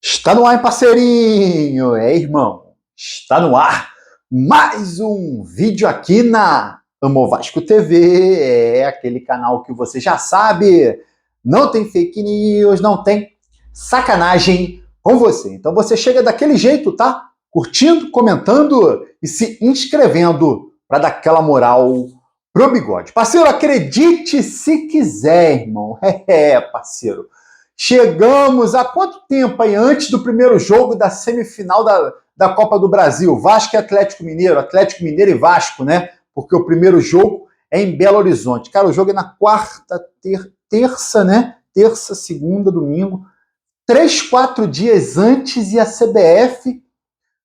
Está no ar, hein, parceirinho? É, irmão, está no ar mais um vídeo aqui na Amo Vasco TV. É aquele canal que você já sabe, não tem fake news, não tem sacanagem com você. Então você chega daquele jeito, tá? Curtindo, comentando e se inscrevendo para dar aquela moral pro bigode. Parceiro, acredite se quiser, irmão. É, parceiro. Chegamos a quanto tempo aí antes do primeiro jogo da semifinal da Copa do Brasil? Vasco e Atlético Mineiro e Vasco, né? Porque o primeiro jogo é em Belo Horizonte. Cara, o jogo é na quarta, terça, né? Terça, segunda, domingo. 3, 4 dias antes e a CBF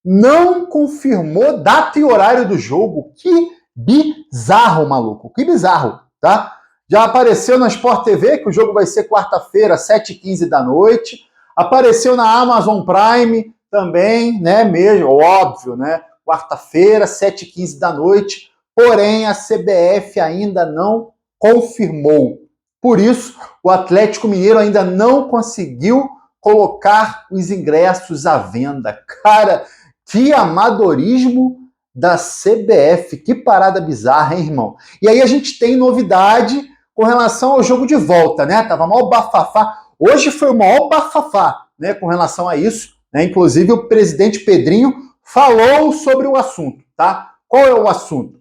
não confirmou data e horário do jogo. Que bizarro, maluco. Que bizarro, tá? Já apareceu na Sport TV que o jogo vai ser quarta-feira, 7h15 da noite. Apareceu na Amazon Prime também, né? Mesmo, óbvio, né? Quarta-feira, 7h15 da noite. Porém, a CBF ainda não confirmou. Por isso, o Atlético Mineiro ainda não conseguiu colocar os ingressos à venda. Cara, que amadorismo da CBF. Que parada bizarra, hein, irmão? E aí a gente tem novidade com relação ao jogo de volta, né? Tava maior bafafá. Hoje foi o maior bafafá, né, com relação a isso, né? Inclusive o presidente Pedrinho falou sobre o assunto, tá? Qual é o assunto?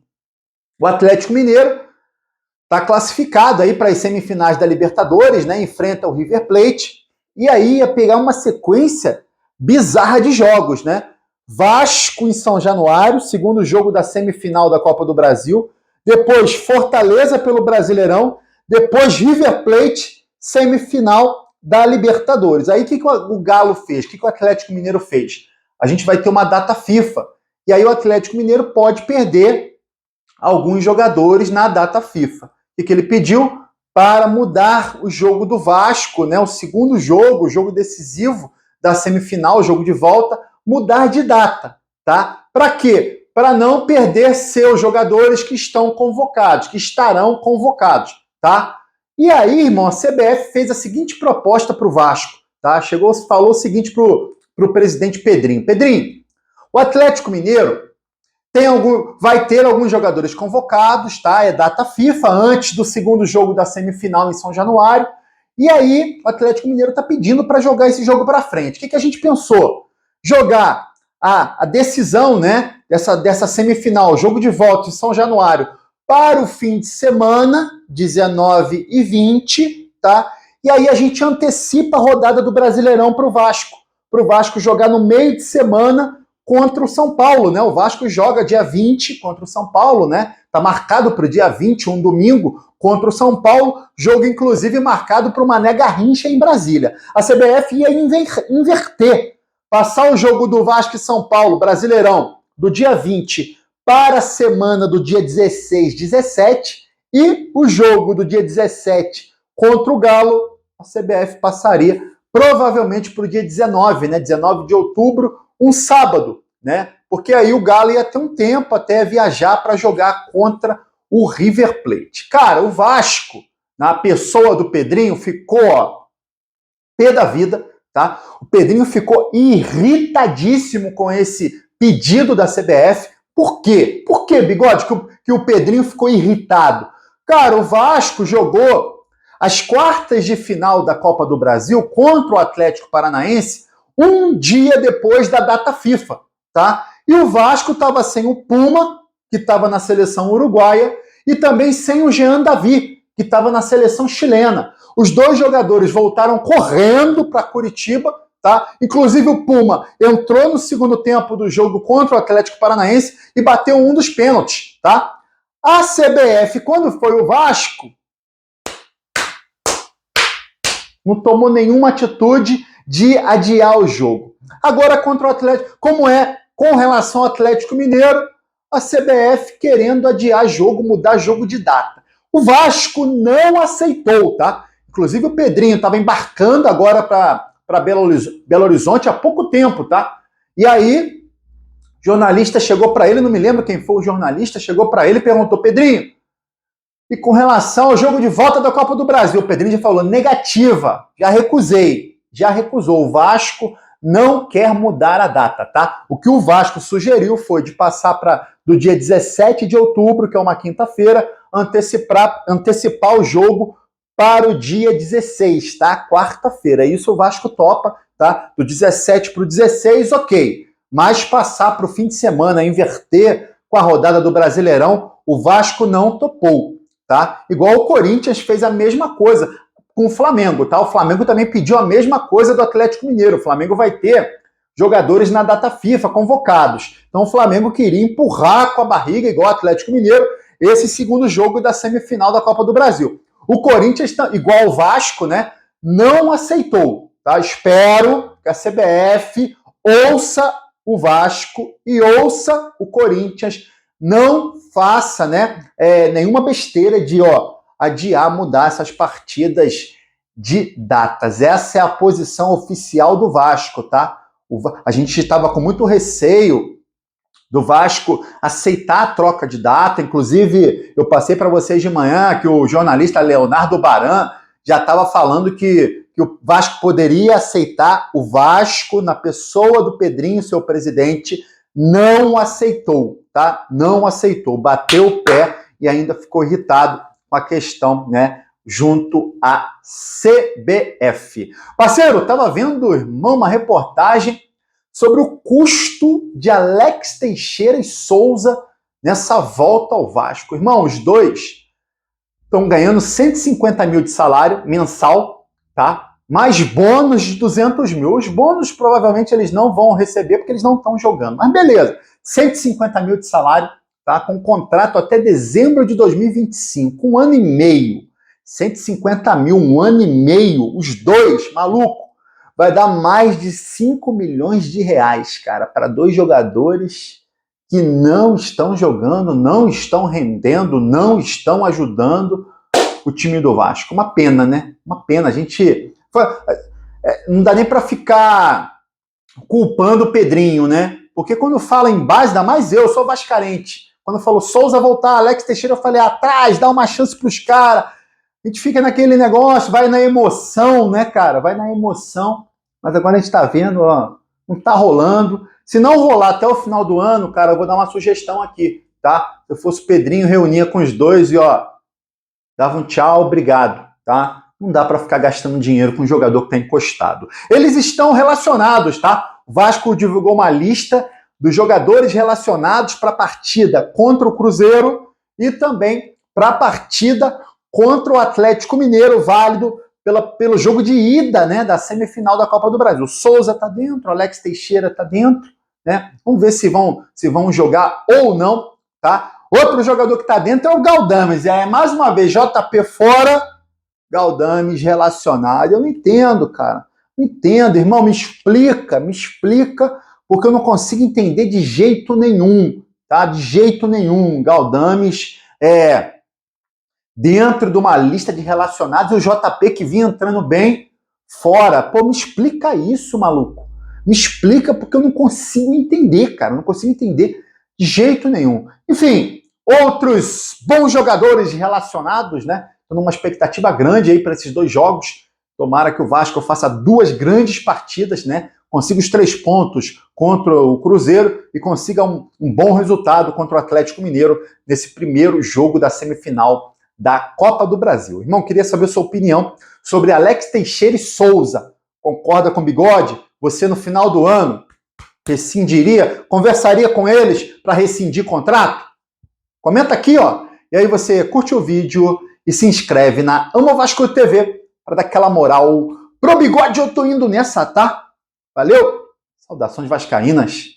O Atlético Mineiro está classificado aí para as semifinais da Libertadores, né? Enfrenta o River Plate e aí ia pegar uma sequência bizarra de jogos, né? Vasco em São Januário, segundo jogo da semifinal da Copa do Brasil. Depois Fortaleza pelo Brasileirão. Depois River Plate, semifinal da Libertadores. Aí o que o Galo fez? O que o Atlético Mineiro fez? A gente vai ter uma data FIFA. E aí o Atlético Mineiro pode perder alguns jogadores na data FIFA. O que ele pediu? Para mudar o jogo do Vasco, né? O segundo jogo, o jogo decisivo da semifinal, o jogo de volta, mudar de data, tá? Para quê? Para não perder seus jogadores que estão convocados, que estarão convocados, tá? E aí, irmão, a CBF fez a seguinte proposta para o Vasco, tá? Chegou, falou o seguinte pro presidente Pedrinho. Pedrinho, o Atlético Mineiro vai ter alguns jogadores convocados, tá? É data FIFA, antes do segundo jogo da semifinal em São Januário. E aí, o Atlético Mineiro está pedindo para jogar esse jogo para frente. O que a gente pensou? Jogar a decisão, né, dessa semifinal, jogo de volta em São Januário, para o fim de semana, 19 e 20, tá? E aí a gente antecipa a rodada do Brasileirão para o Vasco jogar no meio de semana contra o São Paulo, né? O Vasco joga dia 20 contra o São Paulo, né? Tá marcado para o dia 20, um domingo, contra o São Paulo, jogo inclusive marcado para o Mané Garrincha em Brasília. A CBF ia inverter, passar o jogo do Vasco e São Paulo, Brasileirão, do dia 20 para a semana do dia 16, 17, e o jogo do dia 17 contra o Galo, a CBF passaria provavelmente para o dia 19, né? 19 de outubro, um sábado, né? Porque aí o Galo ia ter um tempo até viajar para jogar contra o River Plate. Cara, o Vasco, na pessoa do Pedrinho, ficou, ó, pé da vida, tá? O Pedrinho ficou irritadíssimo com esse pedido da CBF. Por quê? Por que, Bigode, que o Pedrinho ficou irritado? Cara, o Vasco jogou as quartas de final da Copa do Brasil contra o Atlético Paranaense um dia depois da data FIFA, tá? E o Vasco estava sem o Puma, que estava na seleção uruguaia, e também sem o Jean Davi, que estava na seleção chilena. Os dois jogadores voltaram correndo para Curitiba, tá? Inclusive o Puma entrou no segundo tempo do jogo contra o Atlético Paranaense e bateu um dos pênaltis, tá? A CBF, quando foi o Vasco, não tomou nenhuma atitude de adiar o jogo. Agora, contra o Atlético, como é com relação ao Atlético Mineiro, a CBF querendo adiar jogo, mudar jogo de data. O Vasco não aceitou, tá? Inclusive o Pedrinho estava embarcando agora para Belo Horizonte há pouco tempo, tá? E aí, o jornalista chegou para ele, não me lembro quem foi o jornalista, chegou para ele e perguntou: Pedrinho, e com relação ao jogo de volta da Copa do Brasil, o Pedrinho já falou: negativa, já recusei. Já recusou. O Vasco não quer mudar a data, tá? O que o Vasco sugeriu foi de passar do dia 17 de outubro, que é uma quinta-feira, antecipar o jogo para o dia 16, tá? Quarta-feira. Isso o Vasco topa, tá? Do 17 para o 16, ok. Mas passar para o fim de semana, inverter com a rodada do Brasileirão, o Vasco não topou, tá? Igual o Corinthians fez a mesma coisa com o Flamengo, tá? O Flamengo também pediu a mesma coisa do Atlético Mineiro. O Flamengo vai ter jogadores na data FIFA convocados. Então o Flamengo queria empurrar com a barriga, igual o Atlético Mineiro, esse segundo jogo da semifinal da Copa do Brasil. O Corinthians, igual o Vasco, né, não aceitou, tá? Espero que a CBF ouça o Vasco e ouça o Corinthians, não faça, né, nenhuma besteira de adiar, mudar essas partidas de datas. Essa é a posição oficial do Vasco, tá? A gente estava com muito receio do Vasco aceitar a troca de data. Inclusive, eu passei para vocês de manhã que o jornalista Leonardo Baran já estava falando que o Vasco poderia aceitar. O Vasco, na pessoa do Pedrinho, seu presidente, não aceitou, tá? Não aceitou, bateu o pé e ainda ficou irritado com a questão, né, junto à CBF. Parceiro, estava vendo, irmão, uma reportagem sobre o custo de Alex Teixeira e Souza nessa volta ao Vasco. Irmão, os dois estão ganhando 150 mil de salário mensal, tá? Mais bônus de 200 mil. Os bônus provavelmente eles não vão receber porque eles não estão jogando. Mas beleza, 150 mil de salário, tá? Com contrato até dezembro de 2025, um ano e meio. 150 mil, um ano e meio, os dois, maluco. Vai dar mais de 5 milhões de reais, cara, para dois jogadores que não estão jogando, não estão rendendo, não estão ajudando o time do Vasco. Uma pena, né? Uma pena. A gente... Não dá nem para ficar culpando o Pedrinho, né? Porque quando fala em base, ainda mais eu sou vascarente. Quando falou Souza voltar, Alex Teixeira, eu falei atrás, dá uma chance pros caras. A gente fica naquele negócio, vai na emoção, né, cara? Vai na emoção. Mas agora a gente tá vendo, não tá rolando. Se não rolar até o final do ano, cara, eu vou dar uma sugestão aqui, tá? Se eu fosse o Pedrinho, reunia com os dois e, dava um tchau, obrigado, tá? Não dá para ficar gastando dinheiro com um jogador que tá encostado. Eles estão relacionados, tá? O Vasco divulgou uma lista dos jogadores relacionados para a partida contra o Cruzeiro e também para a partida contra o Atlético Mineiro, válido pelo jogo de ida, né, da semifinal da Copa do Brasil. O Souza tá dentro, o Alex Teixeira tá dentro, né? Vamos ver se vão jogar ou não, tá? Outro jogador que tá dentro é o Galdames. Mais uma vez, JP fora, Galdames relacionado. Eu não entendo, cara. Não entendo, irmão, me explica, porque eu não consigo entender de jeito nenhum, tá? De jeito nenhum. Galdames dentro de uma lista de relacionados, e o JP que vinha entrando bem, fora. Pô, me explica isso, maluco. Me explica, porque eu não consigo entender, cara. Eu não consigo entender de jeito nenhum. Enfim, outros bons jogadores relacionados, né? Estou numa expectativa grande aí para esses dois jogos. Tomara que o Vasco faça duas grandes partidas, né? Consiga os 3 pontos contra o Cruzeiro e consiga um bom resultado contra o Atlético Mineiro nesse primeiro jogo da semifinal da Copa do Brasil. Irmão, queria saber sua opinião sobre Alex Teixeira e Souza. Concorda com o Bigode? Você no final do ano rescindiria, conversaria com eles para rescindir contrato? Comenta aqui, e aí você curte o vídeo e se inscreve na Amo Vasco TV para dar aquela moral pro Bigode. Eu tô indo nessa, tá? Valeu? Saudações vascaínas.